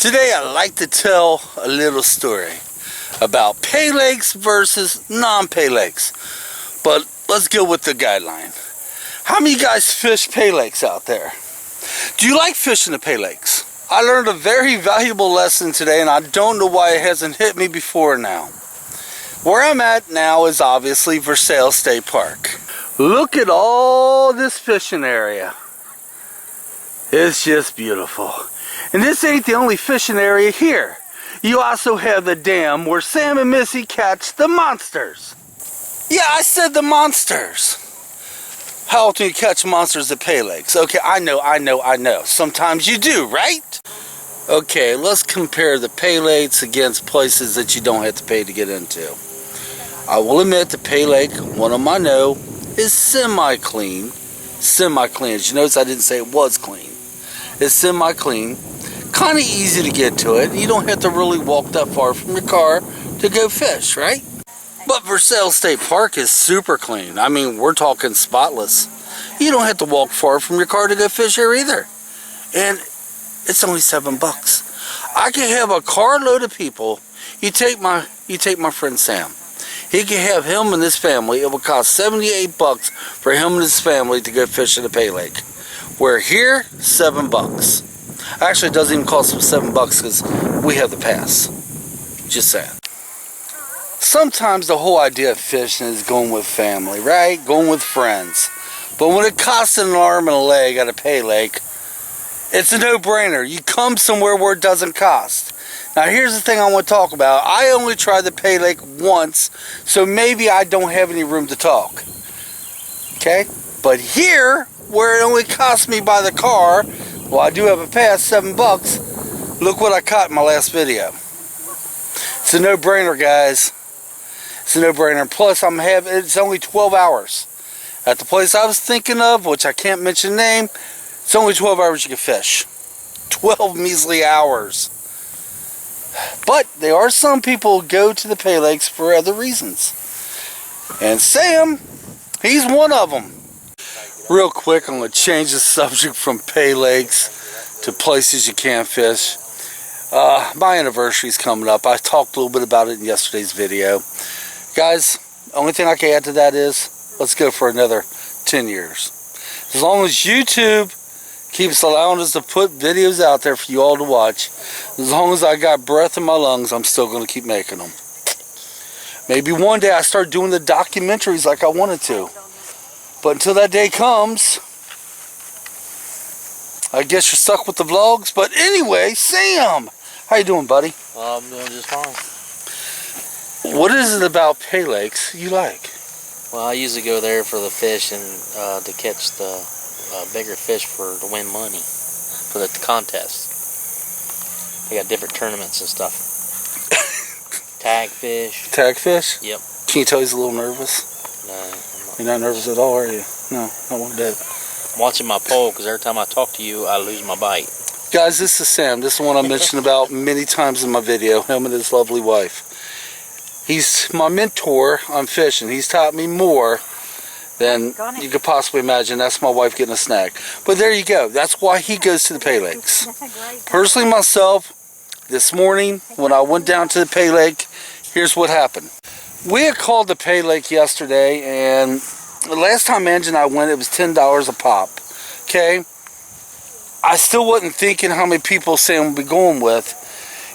Today I'd like to tell a little story about Paylakes versus non-Paylakes. But let's go with the guideline. How many of you guys fish Paylakes out there? Do you like fishing the Paylakes? I learned a very valuable lesson today, and I don't know why it hasn't hit me before now. Where I'm at now is obviously Versailles State Park. Look at all this fishing area. It's just beautiful. And this ain't the only fishing area here. You also have the dam where Sam and Missy catch the monsters. Yeah, I said the monsters. How often you catch monsters at Paylakes? Okay, I know. Sometimes you do, right? Okay, let's compare the Paylakes against places that you don't have to pay to get into. I will admit the Paylake, one of them I know, is semi-clean. Semi-clean. As you notice, I didn't say it was clean. It's semi-clean. Kind of easy to get to it. You don't have to really walk that far from your car to go fish, right? But Versailles State Park is super clean. I mean, we're talking spotless. You don't have to walk far from your car to go fish here either. And it's only $7. I can have a carload of people. You take my friend Sam. He can have him and his family. It will cost $78 for him and his family to go fish in the Paylake. Where here, $7. Actually, it doesn't even cost us $7 because we have the pass. Just saying. Sometimes the whole idea of fishing is going with family, right? Going with friends. But when it costs an arm and a leg at a Paylake, it's a no-brainer. You come somewhere where it doesn't cost. Now, here's the thing I want to talk about. I only tried the Paylake once, so maybe I don't have any room to talk. Okay? But here, where it only cost me by the car, well, I do have a pass, $7. Look what I caught in my last video. It's a no-brainer, guys. It's a no-brainer. Plus, it's only 12 hours. At the place I was thinking of, which I can't mention the name, it's only 12 hours you can fish. 12 measly hours. But there are some people who go to the Paylakes for other reasons. And Sam, he's one of them. Real quick, I'm going to change the subject from Paylakes to places you can't fish. My anniversary's coming up. I talked a little bit about it in yesterday's video. Guys, the only thing I can add to that is, let's go for another 10 years. As long as YouTube keeps allowing us to put videos out there for you all to watch, as long as I got breath in my lungs, I'm still going to keep making them. Maybe one day I start doing the documentaries like I wanted to. But until that day comes, I guess you're stuck with the vlogs. But anyway, Sam, how you doing, buddy? I'm doing just fine. What is it about Paylakes you like? Well, I usually go there for the fish and to catch the bigger fish to win money for the contest. They got different tournaments and stuff. Tag fish. Tag fish? Yep. Can you tell he's a little nervous? No. You're not nervous at all, are you? No, not one bit. I'm watching my pole because every time I talk to you, I lose my bite. Guys, this is Sam. This is the one I mentioned about many times in my video, him and his lovely wife. He's my mentor on fishing. He's taught me more than you could possibly imagine. That's my wife getting a snack. But there you go. That's why he goes to the Paylakes. Personally, myself, this morning when I went down to the Paylake, here's what happened. We had called the Paylake yesterday, and the last time Angie and I went, it was $10 a pop. Okay? I still wasn't thinking how many people Sam would be going with.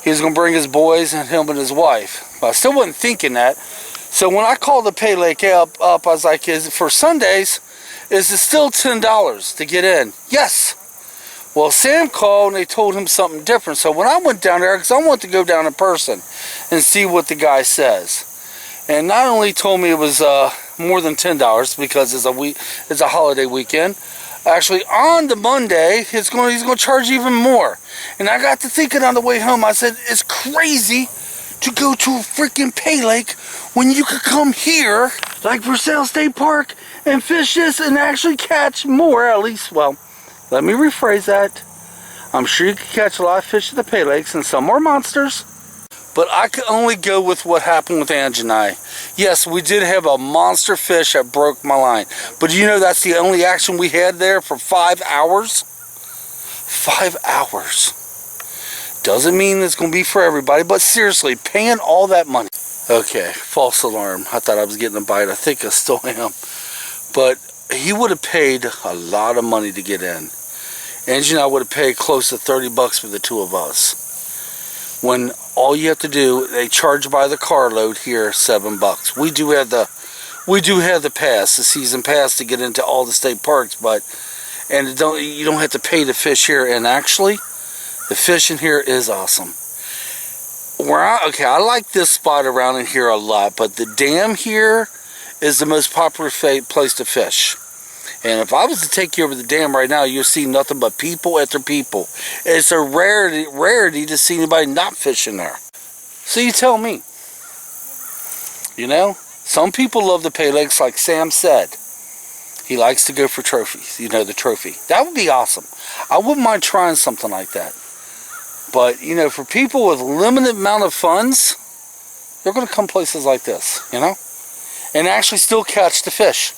He was going to bring his boys and him and his wife. But I still wasn't thinking that. So when I called the Paylake up, I was like, for Sundays, is it still $10 to get in? Yes. Well, Sam called and they told him something different. So when I went down there, because I want to go down in person and see what the guy says. And not only told me it was more than $10 because it's a holiday weekend. Actually, on the Monday, he's going to charge even more. And I got to thinking on the way home, I said, it's crazy to go to a freaking Paylake when you could come here, like Versailles State Park, and fish this and actually catch more, at least, well, let me rephrase that. I'm sure you could catch a lot of fish at the Paylakes and some more monsters. But I could only go with what happened with Angie and I. Yes, we did have a monster fish that broke my line. But you know that's the only action we had there for 5 hours? 5 hours. Doesn't mean it's going to be for everybody, but seriously, paying all that money. Okay, false alarm. I thought I was getting a bite. I think I still am. But he would have paid a lot of money to get in. Angie and I would have paid close to 30 bucks for the two of us. When all you have to do, they charge by the carload here, 7 bucks. We do have the pass, the season pass, to get into all the state parks, but you don't have to pay to fish here. And actually, the fishing here is awesome. I like this spot around in here a lot, but the dam here is the most popular place to fish. And if I was to take you over the dam right now, you'll see nothing but people after people. It's a rarity to see anybody not fishing there. So you tell me. You know, some people love the Paylakes, like Sam said. He likes to go for trophies. You know, the trophy. That would be awesome. I wouldn't mind trying something like that. But, you know, for people with limited amount of funds, they're going to come places like this, you know, and actually still catch the fish.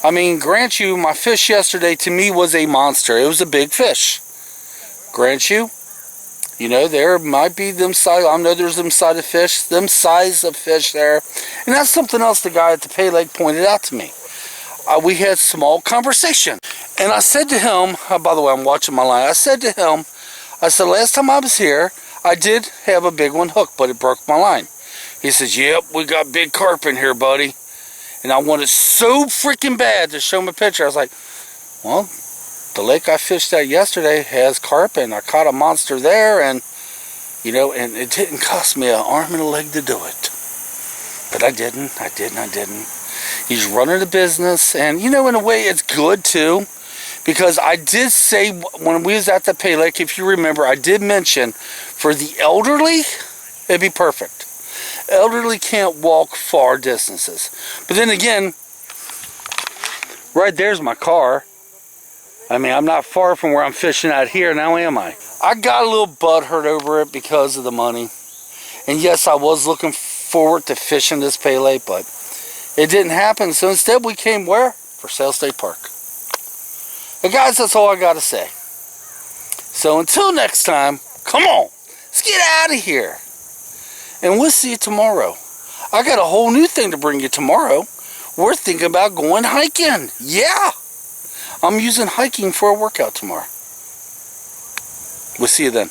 I mean, grant you, my fish yesterday to me was a monster. It was a big fish. Grant you, you know, there might be them size. I know there's them size of fish there, and that's something else the guy at the Paylake pointed out to me. We had small conversation, and I said to him, by the way, I'm watching my line. I said to him, last time I was here, I did have a big one hooked, but it broke my line. He says, yep, we got big carp in here, buddy. And I wanted so freaking bad to show him a picture. I was like, well, the lake I fished at yesterday has carp, and I caught a monster there, and, you know, and it didn't cost me an arm and a leg to do it. But I didn't. He's running the business, and, you know, in a way, it's good, too. Because I did say, when we was at the Paylake, if you remember, I did mention, for the elderly, it'd be perfect. Elderly can't walk far distances. But then again, right there's my car. I mean, I'm not far from where I'm fishing out here, now am I? I got a little butthurt over it because of the money. And yes, I was looking forward to fishing this Paylake, but it didn't happen. So instead we came where? For Sale State Park. And guys, that's all I got to say. So until next time, come on, let's get out of here. And we'll see you tomorrow. I got a whole new thing to bring you tomorrow. We're thinking about going hiking. Yeah. I'm using hiking for a workout tomorrow. We'll see you then.